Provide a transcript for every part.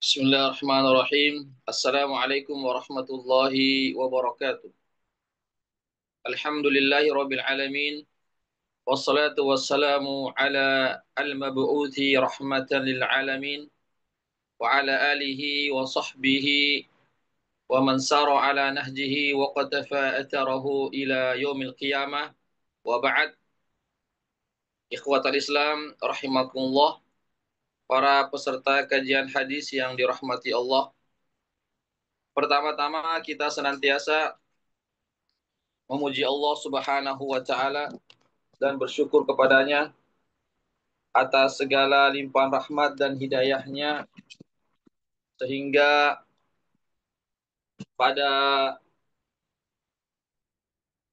Bismillahirrahmanirrahim. Assalamualaikum warahmatullahi wabarakatuh. Alhamdulillahi rabbil alamin. Wassalatu wassalamu ala al-mab'uthi rahmatan lil alamin. Wa ala alihi wa sahbihi wa man sara ala nahjihi wa qatafa atharahu ila yaumil qiyamah. Wa ba'd. Ikhwatal Islam rahimakumullah. Para peserta kajian hadis yang dirahmati Allah. Pertama-tama kita senantiasa memuji Allah Subhanahu wa taala dan bersyukur kepadanya atas segala limpahan rahmat dan hidayahnya sehingga pada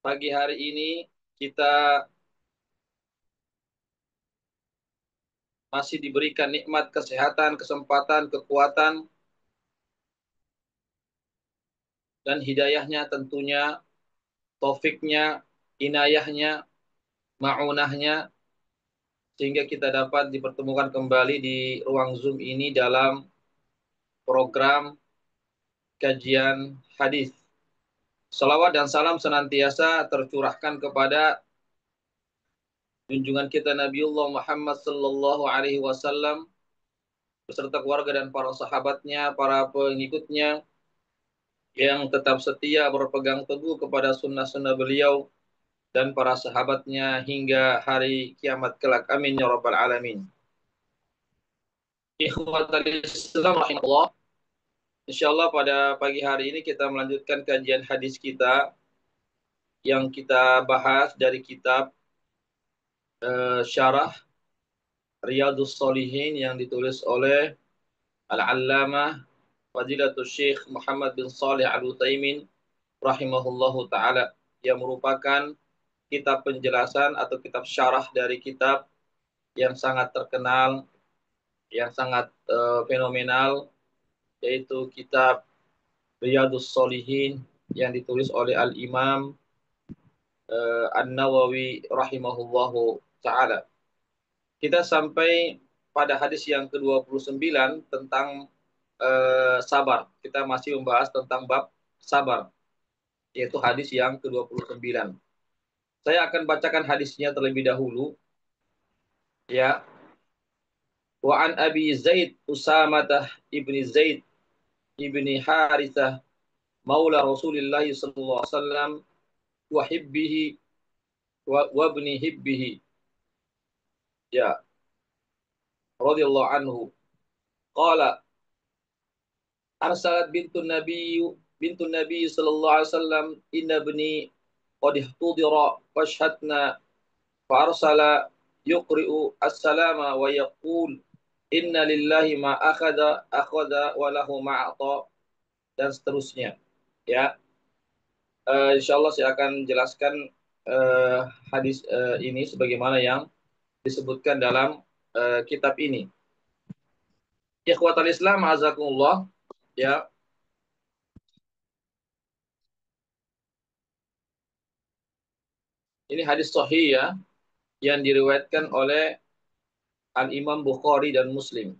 pagi hari ini kita masih diberikan nikmat kesehatan, kesempatan, kekuatan dan hidayahnya tentunya, taufiknya, inayahnya, ma'unahnya sehingga kita dapat dipertemukan kembali di ruang Zoom ini dalam program kajian hadis. Salawat dan salam senantiasa tercurahkan kepada junjungan kita Nabiullah Muhammad sallallahu alaihi wasallam beserta keluarga dan para sahabatnya, para pengikutnya yang tetap setia berpegang teguh kepada sunnah-sunnah beliau dan para sahabatnya hingga hari kiamat kelak. Amin ya rabbal alamin. Ikhwatal Islam rahimahullah. Insyaallah pada pagi hari ini kita melanjutkan kajian hadis kita yang kita bahas dari kitab Syarah Riyadhus Shalihin yang ditulis oleh Al-Allamah Fadilatul Syekh Muhammad bin Shalih Al-Utsaimin rahimahullahu taala, yang merupakan kitab penjelasan atau kitab syarah dari kitab yang sangat terkenal, yang sangat fenomenal, yaitu kitab Riyadhus Shalihin yang ditulis oleh Al-Imam An-Nawawi rahimahullahu taala. Kita sampai pada hadis yang ke-29 tentang sabar. Kita masih membahas tentang bab sabar, yaitu hadis yang ke-29. Saya akan bacakan hadisnya terlebih dahulu. Ya. Wa an Abi Zaid Usamah ibni Zaid ibni Harithah maula Rasulillah sallallahu alaihi wasallam wa hibbihi wa ibni hibbihi. Ya, radhiyallahu anhu. Qala arsalat bintun Nabi sallallahu alaihi wasallam inna ibni qad ihtudira fashhatna fa arsala yuqri'u as-salama wa yaqul inna lillahi ma akhadha wa lahu ma ata, dan seterusnya. Ya, insyaallah saya akan jelaskan hadis ini sebagaimana yang disebutkan dalam kitab ini. Ikhwatal Islam azakumullah, ya. Ini hadis sahih ya, yang diriwayatkan oleh Al-Imam Bukhari dan Muslim.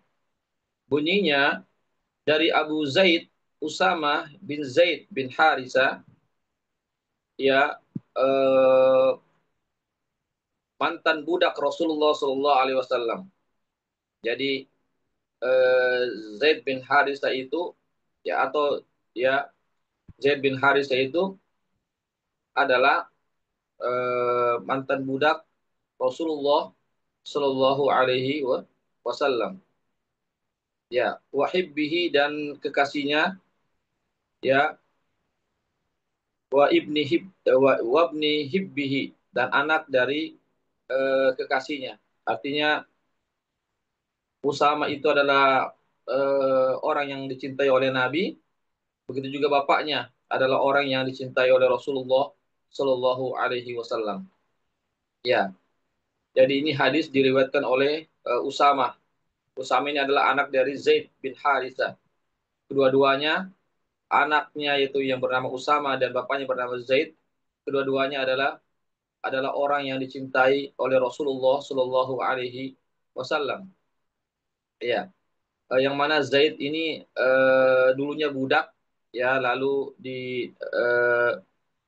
Bunyinya dari Abu Zaid Usamah bin Zaid bin Harithah, ya, mantan budak Rasulullah Sallallahu Alaihi Wasallam. Jadi Zaid bin Harithah itu, ya, atau ya, Zaid bin Harithah itu adalah mantan budak Rasulullah Sallallahu Alaihi Wasallam. Ya, wahibbihi, dan kekasihnya, ya, wa ibni hibbihi, dan anak dari kekasihnya. Artinya Usama itu adalah orang yang dicintai oleh Nabi, begitu juga bapaknya adalah orang yang dicintai oleh Rasulullah Shallallahu Alaihi Wasallam. Ya, jadi ini hadis diriwayatkan oleh Usama. Usama ini adalah anak dari Zaid bin Harithah. Kedua-duanya anaknya yaitu yang bernama Usama dan bapaknya bernama Zaid. Kedua-duanya adalah orang yang dicintai oleh Rasulullah Shallallahu Alaihi Wasallam. Ya. yang mana Zaid ini dulunya budak, ya, lalu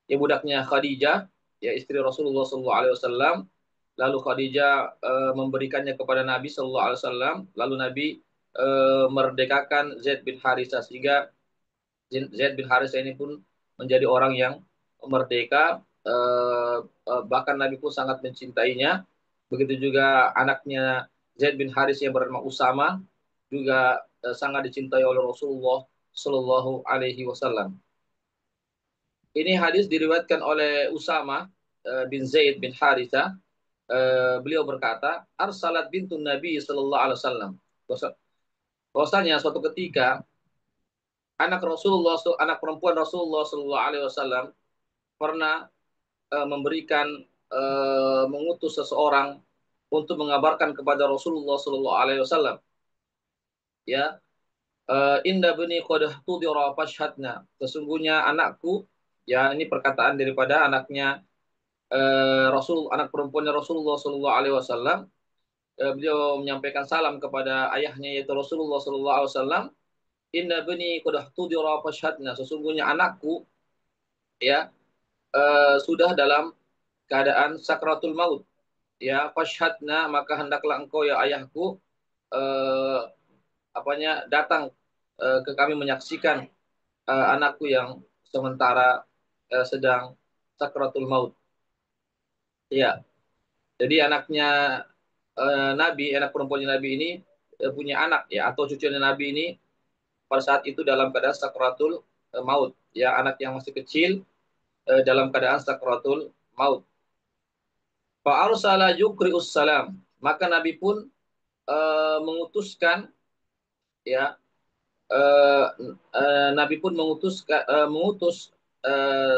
ya budaknya Khadijah, ya istri Rasulullah SAW. Lalu Khadijah memberikannya kepada Nabi SAW. Lalu Nabi merdekakan Zaid bin Harisah, sehingga Zaid bin Harisah ini pun menjadi orang yang merdeka. Bahkan Nabi pun sangat mencintainya. Begitu juga anaknya Zaid bin Haris yang bernama Usama juga sangat dicintai oleh Rasulullah Shallallahu Alaihi Wasallam. Ini hadis diriwayatkan oleh Usama bin Zaid bin Haritha. Beliau berkata, Arsalat bintun Nabi Sallallahu Alaihi Wasallam. Bahwasanya suatu ketika anak perempuan Rasulullah Sallallahu Alaihi Wasallam pernah memberikan mengutus seseorang untuk mengabarkan kepada Rasulullah Sallallahu Alaihi Wasallam, ya, inda bani qadah tudira fashhadna, sesungguhnya anakku, ya, ini perkataan daripada anaknya anak perempuannya Rasulullah Sallallahu Alaihi Wasallam. Beliau menyampaikan salam kepada ayahnya yaitu Rasulullah Sallallahu Alaihi Wasallam. Inna bani qad tudira fashhadna, sesungguhnya anakku, ya, sudah dalam keadaan sakratul maut, ya, fashhadna, maka hendaklah engkau ya ayahku datang ke kami menyaksikan anakku yang sementara sedang sakratul maut. Ya, jadi anaknya anak perempuannya Nabi ini punya anak, ya, atau cucunya Nabi ini pada saat itu dalam keadaan sakratul maut, ya, anak yang masih kecil dalam keadaan sakratul maut. Fa arsala yukri'us salam, maka Nabi pun mengutuskan, ya, uh, Nabi pun mengutus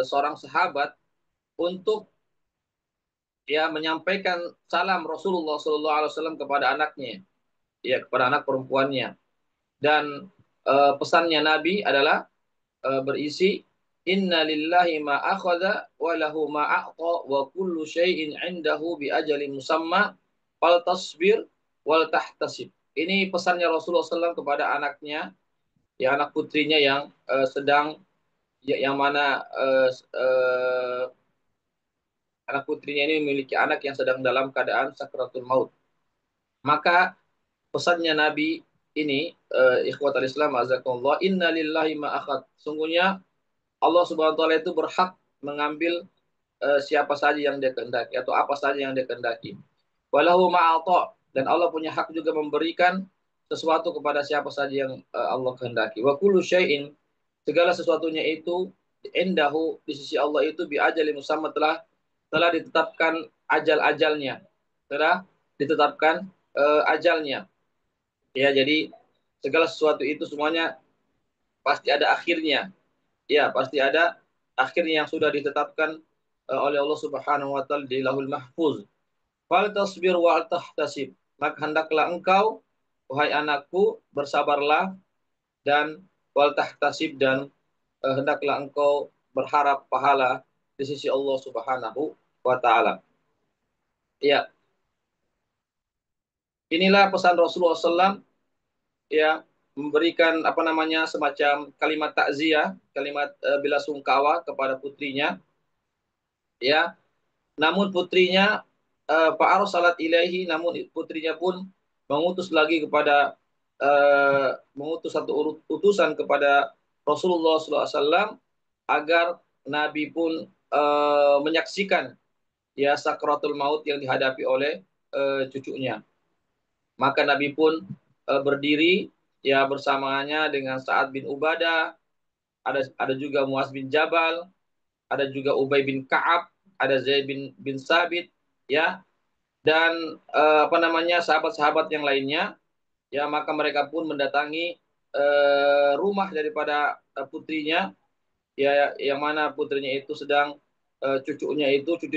seorang sahabat untuk, ya, menyampaikan salam Rasulullah SAW kepada anaknya, ya, kepada anak perempuannya. Dan pesannya Nabi adalah berisi, Inna lillahi ma akhadha wa lahu ma a'ta wa kullu syai'in 'indahu bi ajalin musamma fal tasbir wal tahtasib. Ini pesannya Rasulullah SAW kepada anaknya, ya, anak putrinya yang sedang, ya, yang mana anak putrinya ini memiliki anak yang sedang dalam keadaan sakratul maut. Maka pesannya Nabi ini, ikhwatal Islam azakumullah, inna lillahi ma akhad, sungguhnya Allah Subhanahu wa taala itu berhak mengambil siapa saja yang dia kehendaki atau apa saja yang dia kehendaki. Walahu ma'ata, dan Allah punya hak juga memberikan sesuatu kepada siapa saja yang Allah kehendaki. Wa kullu syai'in, segala sesuatunya itu, indahu, di sisi Allah itu, bi ajali musamma, telah ditetapkan ajal-ajalnya. Telah ditetapkan ajalnya. Ya, jadi segala sesuatu itu semuanya pasti ada akhirnya. Ya, pasti ada akhirnya yang sudah ditetapkan oleh Allah Subhanahu wa taala di Lauhul Mahfuz. Fal tasbir wa tahtasib, maka hendaklah engkau wahai anakku bersabarlah, dan wal tahtasib, dan hendaklah engkau berharap pahala di sisi Allah Subhanahu wa taala. Ya, inilah pesan Rasulullah SAW, ya, memberikan semacam kalimat takziah, kalimat bela sungkawa kepada putrinya, ya. Namun putrinya Pak salat ilaihi, namun putrinya pun mengutus lagi kepada mengutus satu utusan kepada Rasulullah SAW agar Nabi pun menyaksikan, ya, sakratul maut yang dihadapi oleh cucunya. Maka Nabi pun berdiri, ya, bersamanya dengan Sa'ad bin Ubadah, ada juga Muaz bin Jabal, ada juga Ubay bin Ka'ab, ada Zaid bin Sabit, ya, dan sahabat-sahabat yang lainnya, ya. Maka mereka pun mendatangi rumah daripada putrinya, ya, yang mana putrinya itu sedang cucu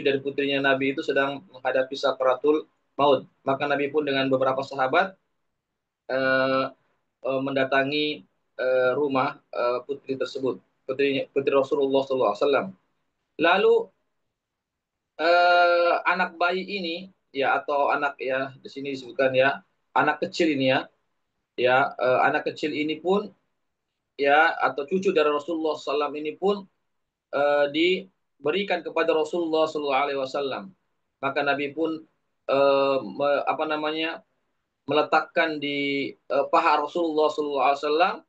dari putrinya Nabi itu sedang menghadapi sakratul maut. Maka Nabi pun dengan beberapa sahabat eh, mendatangi rumah putri tersebut, putri Rasulullah SAW. Lalu anak bayi ini, ya, atau anak, ya, di sini disebutkan, ya, anak kecil ini, ya, ya anak kecil ini pun ya atau cucu dari Rasulullah SAW ini pun diberikan kepada Rasulullah SAW. Maka Nabi pun apa namanya meletakkan di paha Rasulullah SAW,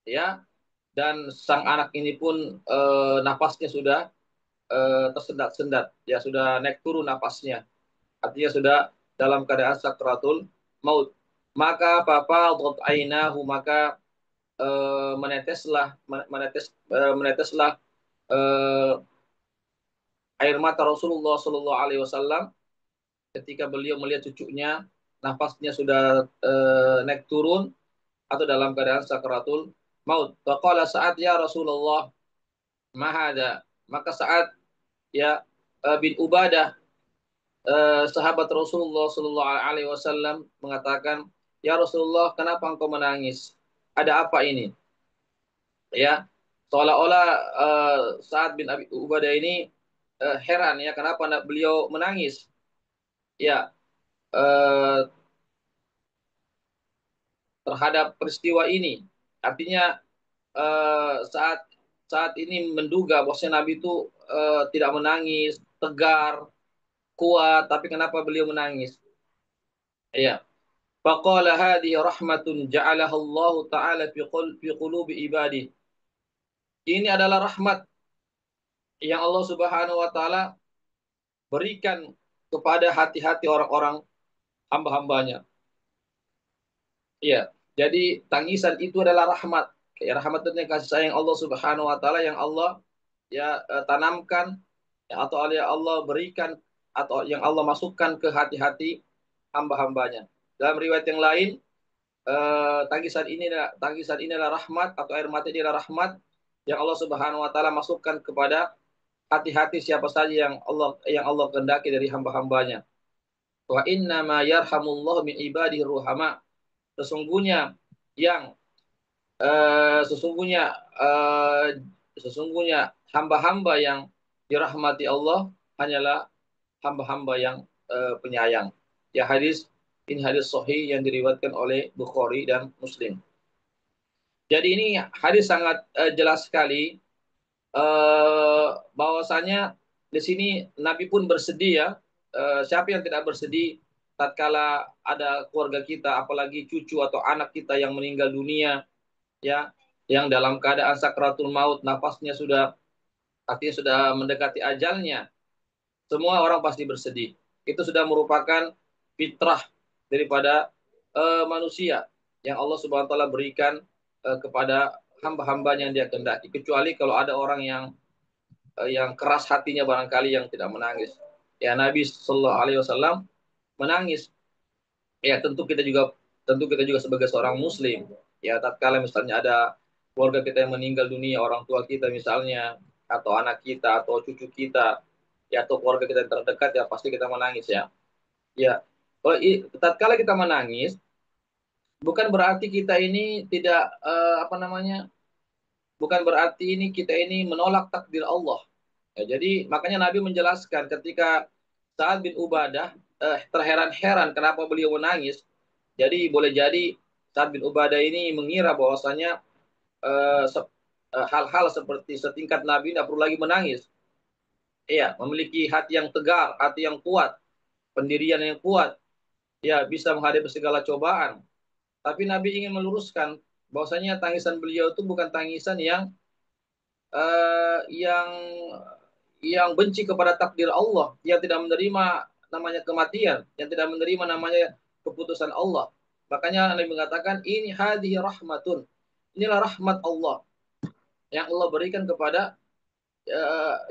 ya, dan sang anak ini pun nafasnya sudah tersendat-sendat, ya sudah naik turun nafasnya, artinya sudah dalam keadaan sakratul maut. Maka ainahu, maka meneteslah eh, air mata Rasulullah Shallallahu Alaihi Wasallam ketika beliau melihat cucunya nafasnya sudah naik turun atau dalam keadaan sakratul maut. Faqala saat ya Rasulullah mahada, maka saat ya bin Ubadah sahabat Rasulullah Shallallahu Alaihi Wasallam mengatakan, ya Rasulullah, kenapa engkau menangis? Ada apa ini? Ya, seolah-olah Sa'ad bin Abi Ubadah ini heran ya kenapa beliau menangis. Ya, eh, terhadap peristiwa ini. Artinya saat saat ini menduga bahwasanya Nabi itu tidak menangis, tegar, kuat, tapi kenapa beliau menangis? Ya. Faqala hadhihi rahmatun ja'alaha Allah Ta'ala fi qulubi ibadihi. Ini adalah rahmat yang Allah Subhanahu wa taala berikan kepada hati-hati orang-orang hamba-hambanya. Iya, jadi tangisan itu adalah rahmat. Ya, rahmat dan kasih sayang Allah Subhanahu wa taala yang Allah ya tanamkan ya, atau yang Allah berikan atau yang Allah masukkan ke hati-hati hamba-hambanya. Dalam riwayat yang lain, tangisan ini adalah rahmat atau air mata ini adalah rahmat yang Allah Subhanahu wa taala masukkan kepada hati-hati siapa saja yang Allah kehendaki dari hamba-hambanya. Wa inna ma yarhamullahu min ibadihi ruhama. Sesungguhnya yang sesungguhnya sesungguhnya hamba-hamba yang dirahmati Allah hanyalah hamba-hamba yang penyayang. Ya, ini hadis sahih yang diriwayatkan oleh Bukhari dan Muslim. Jadi ini hadis sangat jelas sekali bahwasanya di sini Nabi pun bersedih ya. Siapa yang tidak bersedih tatkala ada keluarga kita, apalagi cucu atau anak kita yang meninggal dunia, ya, yang dalam keadaan sakratul maut, nafasnya sudah, artinya sudah mendekati ajalnya. Semua orang pasti bersedih. Itu sudah merupakan fitrah daripada manusia yang Allah Subhanahu wa taala berikan kepada hamba-hambanya yang dia kehendaki. Kecuali kalau ada orang yang keras hatinya barangkali yang tidak menangis. Ya, Nabi Shallallahu Alaihi Wasallam menangis. Ya, tentu kita juga sebagai seorang Muslim. Ya, tatkala misalnya ada keluarga kita yang meninggal dunia, orang tua kita misalnya, atau anak kita, atau cucu kita, ya, atau keluarga kita yang terdekat, ya pasti kita menangis ya. Ya, tatkala kita menangis, bukan berarti kita ini tidak apa namanya, bukan berarti ini kita ini menolak takdir Allah. Ya, jadi makanya Nabi menjelaskan ketika Sa'ad bin Ubadah terheran-heran kenapa beliau menangis. Jadi boleh jadi Sa'ad bin Ubadah ini mengira bahwasanya hal-hal seperti setingkat Nabi tidak perlu lagi menangis. Iya, memiliki hati yang tegar, hati yang kuat, pendirian yang kuat, ya bisa menghadapi segala cobaan. Tapi Nabi ingin meluruskan bahwasanya tangisan beliau itu bukan tangisan yang eh, yang yang benci kepada takdir Allah, yang tidak menerima namanya kematian, yang tidak menerima namanya keputusan Allah. Makanya Nabi mengatakan ini hadhihi rahmatun. Inilah rahmat Allah yang Allah berikan kepada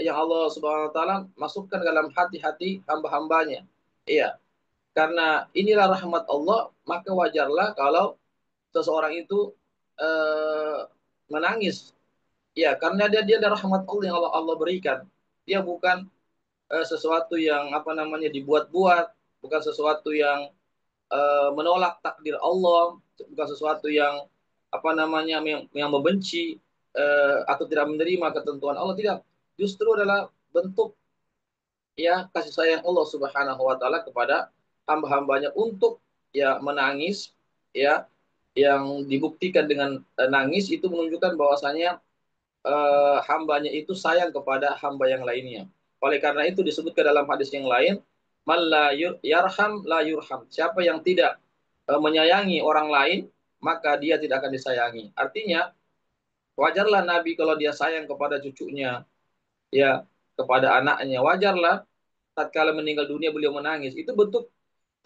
yang Allah Subhanahu wa taala masukkan dalam hati-hati hamba-hambanya. Iya, karena inilah rahmat Allah, maka wajarlah kalau seseorang itu eh, menangis. Ya, karena dia ada rahmat Allah yang Allah berikan. Dia bukan sesuatu yang apa namanya dibuat-buat, bukan sesuatu yang menolak takdir Allah, bukan sesuatu yang apa namanya yang membenci atau tidak menerima ketentuan Allah, tidak. Justru adalah bentuk ya kasih sayang Allah Subhanahu wa taala kepada hamba-hambanya untuk ya menangis ya yang dibuktikan dengan nangis itu menunjukkan bahwasanya hambanya itu sayang kepada hamba yang lainnya. Oleh karena itu disebutkan dalam hadis yang lain, "Man la yarham la yurham." Siapa yang tidak menyayangi orang lain, maka dia tidak akan disayangi. Artinya, wajarlah Nabi kalau dia sayang kepada cucunya, ya, kepada anaknya, wajarlah tatkala meninggal dunia beliau menangis. Itu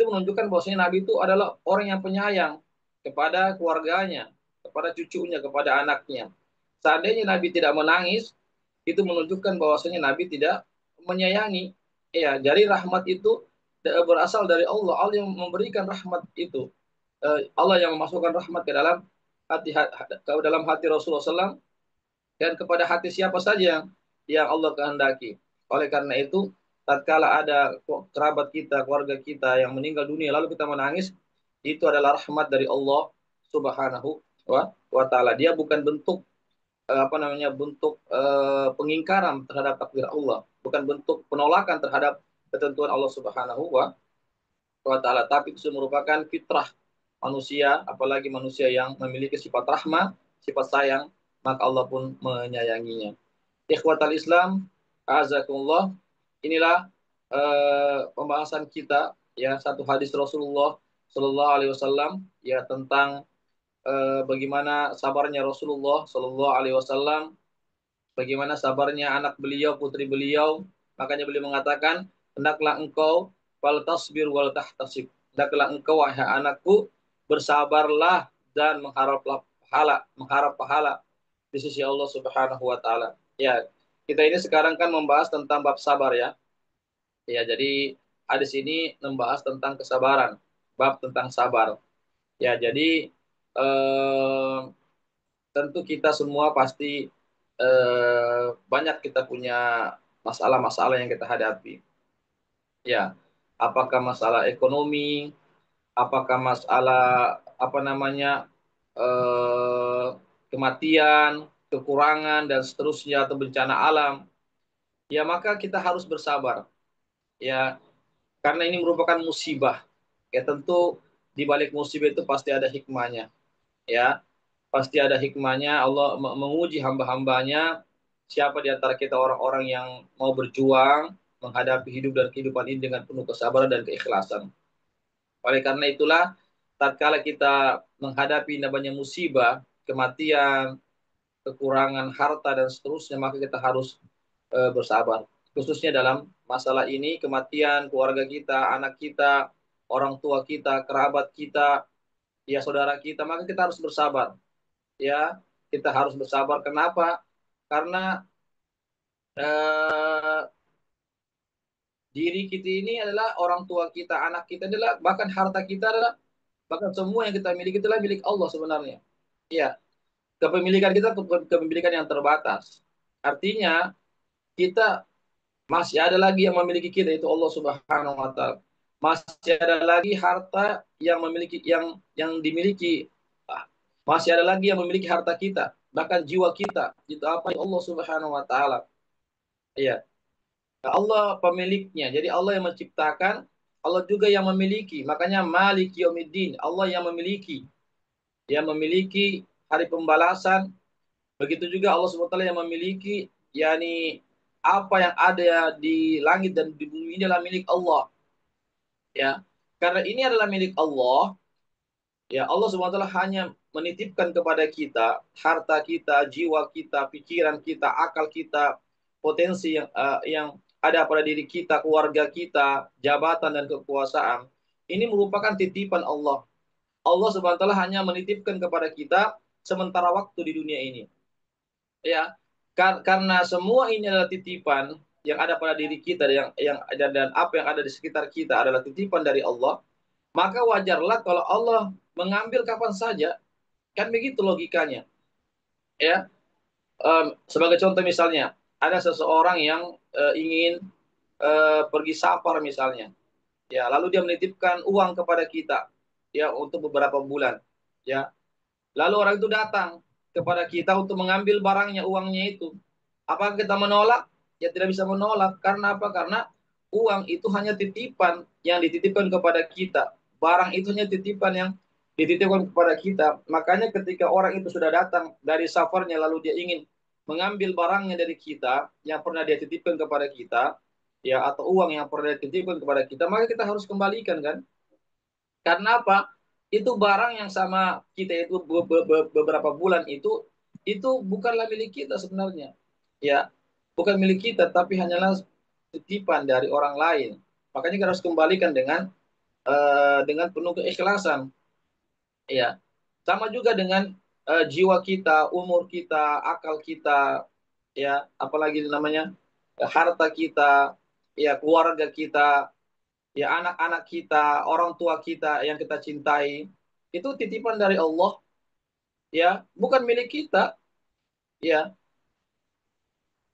menunjukkan bahwasanya Nabi itu adalah orang yang penyayang kepada keluarganya, kepada cucunya, kepada anaknya. Seandainya Nabi tidak menangis, itu menunjukkan bahwasanya Nabi tidak menyayangi. Ya, jadi rahmat itu berasal dari Allah. Allah yang memberikan rahmat itu. Allah yang memasukkan rahmat ke dalam hati Rasulullah SAW dan kepada hati siapa saja yang Allah kehendaki. Oleh karena itu, tatkala ada kerabat kita, keluarga kita yang meninggal dunia, lalu kita menangis, itu adalah rahmat dari Allah Subhanahu wa Ta'ala. Dia bukan bentuk bentuk pengingkaran terhadap takdir Allah, bukan bentuk penolakan terhadap ketentuan Allah Subhanahu wa Ta'ala, tapi itu merupakan fitrah manusia, apalagi manusia yang memiliki sifat rahmah, sifat sayang, maka Allah pun menyayanginya. Ikhwatal Islam, azakumullah, inilah pembahasan kita, ya, satu hadis Rasulullah Shallallahu Alaihi Wasallam, ya, tentang bagaimana sabarnya Rasulullah Shallallahu Alaihi Wasallam, bagaimana sabarnya anak beliau, putri beliau. Makanya beliau mengatakan, hendaklah engkau wal tasbir wal tahtasib. Hendaklah engkau, wahai anakku, bersabarlah dan mengharap pahala di sisi Allah Subhanahu wa Ta'ala. Ya, kita ini sekarang kan membahas tentang bab sabar, ya. Ya, jadi hadis ini membahas tentang kesabaran, bab tentang sabar. Ya, jadi eh, tentu kita semua pasti banyak kita punya masalah-masalah yang kita hadapi. Ya, apakah masalah ekonomi, apakah masalah eh, kematian, kekurangan dan seterusnya atau bencana alam. Ya, maka kita harus bersabar. Ya, karena ini merupakan musibah. Ya, tentu di balik musibah itu pasti ada hikmahnya. Ya, pasti ada hikmahnya. Allah menguji hamba-hambanya. Siapa di antara kita orang-orang yang mau berjuang menghadapi hidup dan kehidupan ini dengan penuh kesabaran dan keikhlasan. Oleh karena itulah, tatkala kita menghadapi namanya musibah, kematian, kekurangan harta dan seterusnya, maka kita harus bersabar. Khususnya dalam masalah ini, kematian keluarga kita, anak kita, orang tua kita, kerabat kita, ya, saudara kita, maka kita harus bersabar. Ya, kita harus bersabar. Kenapa? Karena eh, diri kita ini adalah orang tua kita, anak kita adalah, bahkan harta kita adalah, bahkan semua yang kita miliki itulah milik Allah sebenarnya. Ya, kepemilikan kita kepemilikan yang terbatas. Artinya kita masih ada lagi yang memiliki kita, itu Allah Subhanahu wa Ta'ala. Masih ada lagi harta yang memiliki yang dimiliki. Masih ada lagi yang memiliki harta kita, bahkan jiwa kita. Itu apa? Allah Subhanahu wa Ta'ala. Iya. Allah pemiliknya. Jadi Allah yang menciptakan, Allah juga yang memiliki. Makanya Malik Yaumiddin, Allah yang memiliki. Yang memiliki hari pembalasan. Begitu juga Allah SWT yang memiliki, yakni apa yang ada di langit dan di bumi ini adalah milik Allah. Ya, karena ini adalah milik Allah, ya, Allah SWT hanya menitipkan kepada kita harta kita, jiwa kita, pikiran kita, akal kita, potensi yang ada pada diri kita, keluarga kita, jabatan dan kekuasaan. Ini merupakan titipan Allah. Allah SWT hanya menitipkan kepada kita sementara waktu di dunia ini. Ya, karena semua ini adalah titipan yang ada pada diri kita, yang ada dan apa yang ada di sekitar kita adalah titipan dari Allah, maka wajarlah kalau Allah mengambil kapan saja. Kan begitu logikanya. Ya, sebagai contoh misalnya, ada seseorang yang ingin pergi safar misalnya. Ya, lalu dia menitipkan uang kepada kita, ya, untuk beberapa bulan. Ya, lalu orang itu datang kepada kita untuk mengambil barangnya, uangnya itu. Apakah kita menolak? Ya, tidak bisa menolak. Karena apa? Karena uang itu hanya titipan yang dititipkan kepada kita. Barang itu hanya titipan yang dititipkan kepada kita. Makanya ketika orang itu sudah datang dari safarnya lalu dia ingin mengambil barangnya dari kita yang pernah dia titipkan kepada kita, ya, atau uang yang pernah dia titipkan kepada kita, maka kita harus kembalikan kan? Karena apa? Itu barang yang sama kita itu beberapa bulan itu bukanlah milik kita sebenarnya. Ya, bukan milik kita tapi hanyalah titipan dari orang lain. Makanya kita harus kembalikan dengan penuh keikhlasan. Ya. Sama juga dengan jiwa kita, umur kita, akal kita, ya, apalagi namanya harta kita, ya, keluarga kita, ya, anak-anak kita, orang tua kita yang kita cintai, itu titipan dari Allah, ya, bukan milik kita, ya.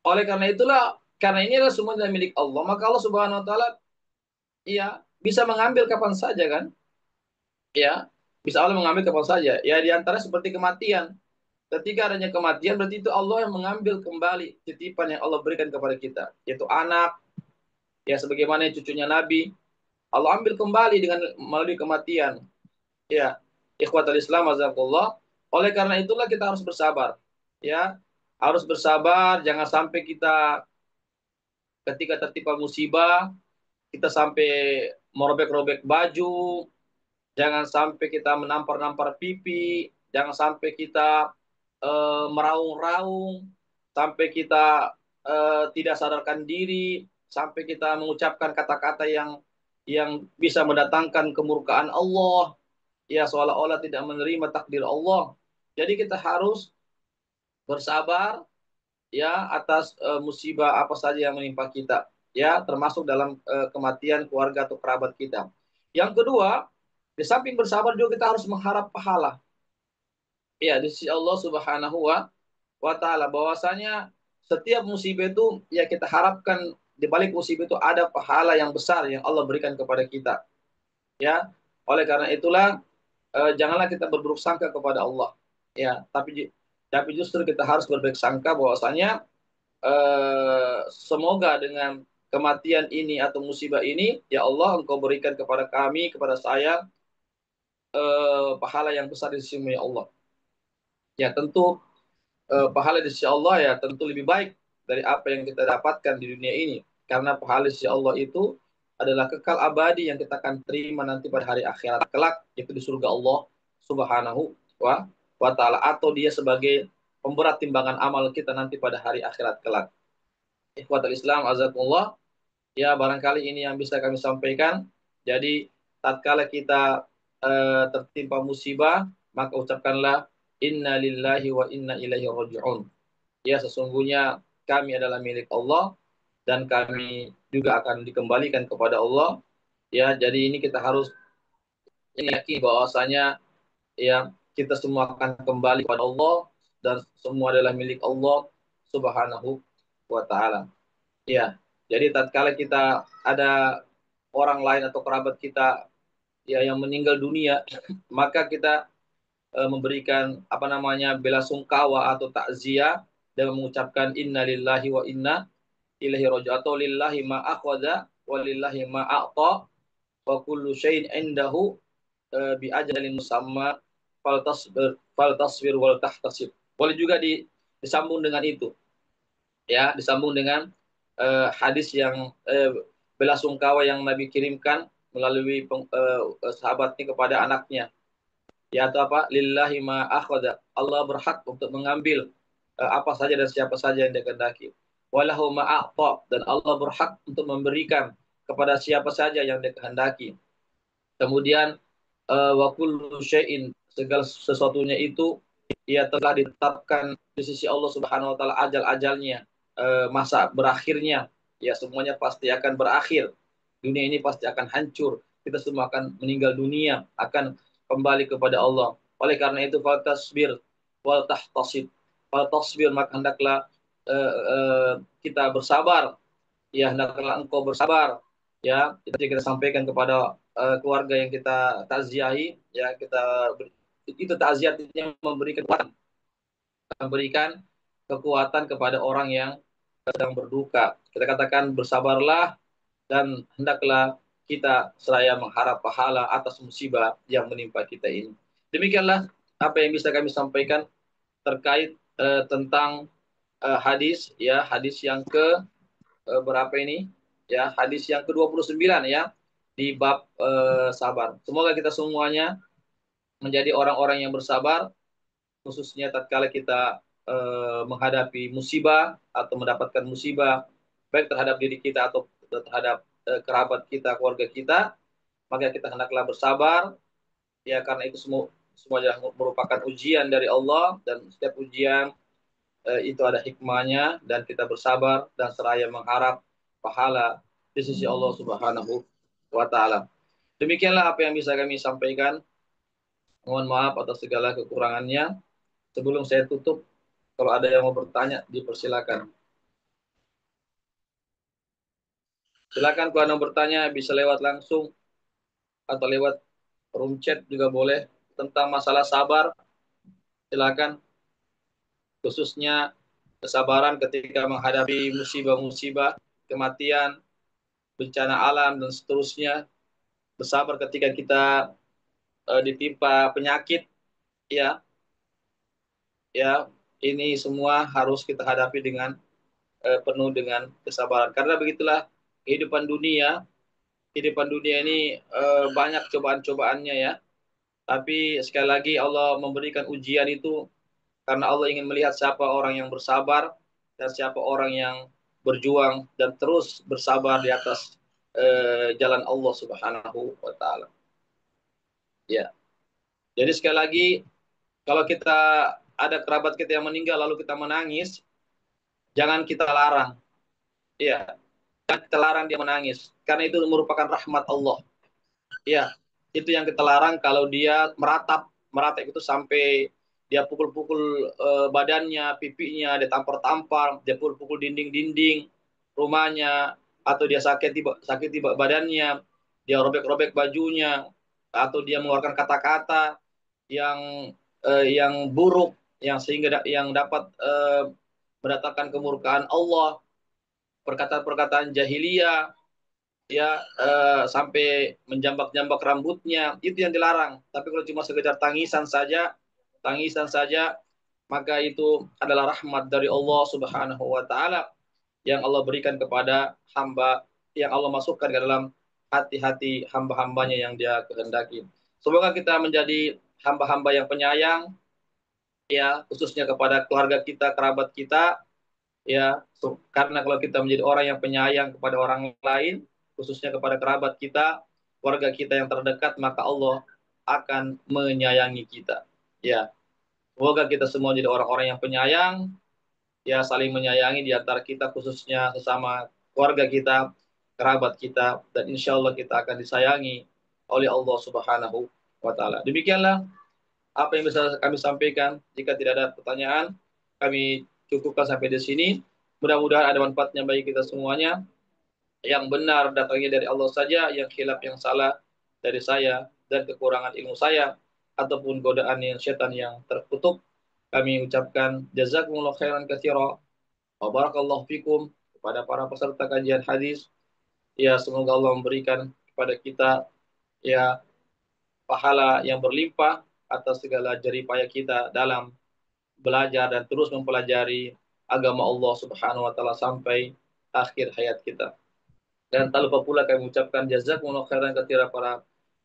Oleh karena itulah, karena ini adalah semua dari milik Allah, maka Allah Subhanahu wa taala, ya, bisa mengambil kapan saja kan, ya. Bisa Allah mengambil kapan saja. Ya, di antara seperti kematian. Ketika adanya kematian berarti itu Allah yang mengambil kembali titipan yang Allah berikan kepada kita, yaitu anak, ya, sebagaimana cucunya Nabi, Allah ambil kembali dengan melalui kematian. Ya, ikhwatal Islam azakullah. Oleh karena itulah kita harus bersabar. Ya, harus bersabar, jangan sampai kita ketika tertimpa musibah, kita sampai merobek-robek baju, jangan sampai kita menampar-nampar pipi, jangan sampai kita meraung-raung, sampai kita tidak sadarkan diri, sampai kita mengucapkan kata-kata yang bisa mendatangkan kemurkaan Allah, ya, seolah-olah tidak menerima takdir Allah. Jadi kita harus bersabar, ya, atas musibah apa saja yang menimpa kita, ya, termasuk dalam kematian keluarga atau kerabat kita. Yang kedua, di samping bersabar juga kita harus mengharap pahala, ya, di sisi Allah Subhanahu wa taala, bahwasanya setiap musibah itu, ya, kita harapkan di balik musibah itu ada pahala yang besar yang Allah berikan kepada kita, ya. Oleh karena itulah janganlah kita berburuk sangka kepada Allah, ya, tapi justru kita harus berbaik sangka bahwasanya semoga dengan kematian ini atau musibah ini, ya Allah, Engkau berikan kepada kami, kepada saya, pahala yang besar di sisi ya Allah. Ya, tentu pahala di sisi Allah, ya, tentu lebih baik dari apa yang kita dapatkan di dunia ini. Karena pahala di sisi Allah itu adalah kekal abadi yang kita akan terima nanti pada hari akhirat kelak, yaitu di surga Allah Subhanahu wa taala, atau dia sebagai pemberat timbangan amal kita nanti pada hari akhirat kelak. Ikhwatul Islam azakumullah. Ya, barangkali ini yang bisa kami sampaikan. Jadi, tatkala kita tertimpa musibah, maka ucapkanlah inna lillahi wa inna ilaihi raji'un. Ya, sesungguhnya kami adalah milik Allah dan kami juga akan dikembalikan kepada Allah. Ya, jadi ini kita harus yakin bahwasanya, ya, kita semua akan kembali kepada Allah dan semua adalah milik Allah Subhanahu wa taala. Ya, jadi tatkala kita ada orang lain atau kerabat kita, ya, yang meninggal dunia, maka kita memberikan apa namanya bela sungkawa atau takziah dengan mengucapkan inna lillahi wa inna ilaihi raji'un, atau lillahi ma akhadha wa lillahi ma a'ta wa kullu syai'in indahu bi ajalin musamma fal tasbir wal tahtasib. Boleh juga disambung dengan itu, ya, disambung dengan hadis yang bela sungkawa yang Nabi kirimkan melalui sahabatnya kepada anaknya, ya, atau apa, lillahi ma akhadha, Allah berhak untuk mengambil apa saja dan siapa saja yang dia kehendaki, walahu ma a'ta, dan Allah berhak untuk memberikan kepada siapa saja yang dia kehendaki. Kemudian wa kullu syai'in, segala sesuatunya itu, ia telah ditetapkan di sisi Allah Subhanahu wa taala ajal-ajalnya, masa berakhirnya, ya, semuanya pasti akan berakhir. Dunia ini pasti akan hancur. Kita semua akan meninggal dunia, akan kembali kepada Allah. Oleh karena itu, fal tasbir wal tahtasib. Fal tasbir, maka hendaklah kita bersabar. Ya, hendaklah engkau bersabar. Ya, itu kita sampaikan kepada keluarga yang kita takziahi. Ya, itu takziah artinya memberikan kekuatan kepada orang yang sedang berduka. Kita katakan bersabarlah dan hendaklah kita seraya mengharap pahala atas musibah yang menimpa kita ini. Demikianlah apa yang bisa kami sampaikan terkait tentang hadis ya, hadis yang ke berapa ini? Ya, hadis yang ke-29 ya di bab sabar. Semoga kita semuanya menjadi orang-orang yang bersabar khususnya tatkala kita menghadapi musibah atau mendapatkan musibah baik terhadap diri kita atau terhadap kerabat kita, keluarga kita, maka kita hendaklah bersabar ya karena itu semua merupakan ujian dari Allah dan setiap ujian itu ada hikmahnya dan kita bersabar dan seraya mengharap pahala di sisi Allah Subhanahu wa taala. Demikianlah apa yang bisa kami sampaikan. Mohon maaf atas segala kekurangannya. Sebelum saya tutup, kalau ada yang mau bertanya, dipersilakan. Silakan kalau mau bertanya bisa lewat langsung atau lewat room chat juga boleh tentang masalah sabar. Silakan khususnya kesabaran ketika menghadapi musibah-musibah, kematian, bencana alam dan seterusnya. Bersabar ketika kita ditimpa penyakit, ya, ya, ini semua harus kita hadapi dengan penuh dengan kesabaran. Karena begitulah kehidupan dunia, kehidupan dunia ini banyak cobaan-cobaannya ya. Tapi sekali lagi Allah memberikan ujian itu karena Allah ingin melihat siapa orang yang bersabar dan siapa orang yang berjuang dan terus bersabar di atas jalan Allah Subhanahu wa taala. Ya. Jadi sekali lagi kalau kita ada kerabat kita yang meninggal lalu kita menangis, jangan kita larang. Ya, jangan kita larang dia menangis karena itu merupakan rahmat Allah. Ya, itu yang kita larang kalau dia meratap itu sampai dia pukul-pukul badannya, pipinya, dia tampar-tampar, dia pukul-pukul dinding-dinding rumahnya, atau dia sakit badannya, dia robek-robek bajunya, atau dia mengeluarkan kata-kata yang buruk, yang sehingga yang dapat mendatangkan kemurkaan Allah, perkataan-perkataan jahiliyah, ya sampai menjambak-jambak rambutnya itu yang dilarang. Tapi kalau cuma sekedar tangisan saja, maka itu adalah rahmat dari Allah Subhanahu wa taala yang Allah berikan kepada hamba, yang Allah masukkan ke dalam hati-hati hamba-hambanya yang Dia kehendaki. Semoga kita menjadi hamba-hamba yang penyayang ya, khususnya kepada keluarga kita, kerabat kita ya. Karena kalau kita menjadi orang yang penyayang kepada orang lain, khususnya kepada kerabat kita, keluarga kita yang terdekat, maka Allah akan menyayangi kita. Ya, semoga kita semua jadi orang-orang yang penyayang, ya saling menyayangi di antara kita, khususnya sesama keluarga kita, kerabat kita, dan insya Allah kita akan disayangi oleh Allah Subhanahu wa Ta'ala. Demikianlah apa yang bisa kami sampaikan. Jika tidak ada pertanyaan, kami cukupkan sampai di sini. Mudah-mudahan ada manfaatnya bagi kita semuanya. Yang benar datangnya dari Allah saja, yang khilaf yang salah dari saya dan kekurangan ilmu saya ataupun godaan yang setan yang terkutuk. Kami ucapkan jazakumullah khairan katsira wa barakallahu fikum kepada para peserta kajian hadis. Ya, semoga Allah memberikan kepada kita ya pahala yang berlimpah atas segala jerih payah kita dalam belajar dan terus mempelajari agama Allah Subhanahu wa taala sampai akhir hayat kita. Dan tak lupa pula kami mengucapkan jazakumullah khairan kepada para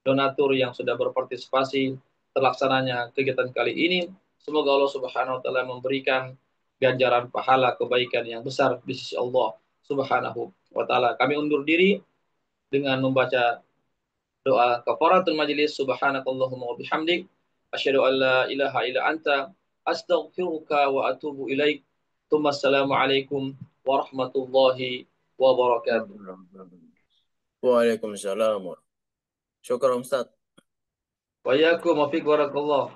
donatur yang sudah berpartisipasi terlaksananya kegiatan kali ini. Semoga Allah Subhanahu wa taala memberikan ganjaran pahala kebaikan yang besar di sisi Allah Subhanahu wa taala. Kami undur diri dengan membaca doa kafaratul majlis. Subhanakallahumma wa bihamdik asyhadu an la ilaha illa anta astaghfiruka wa atubu ilaik. Assalamualaikum warahmatullahi wabarakatuh. Waalaikumsalam. Syukur Ustaz. Wa yakum wa fiik barakallah.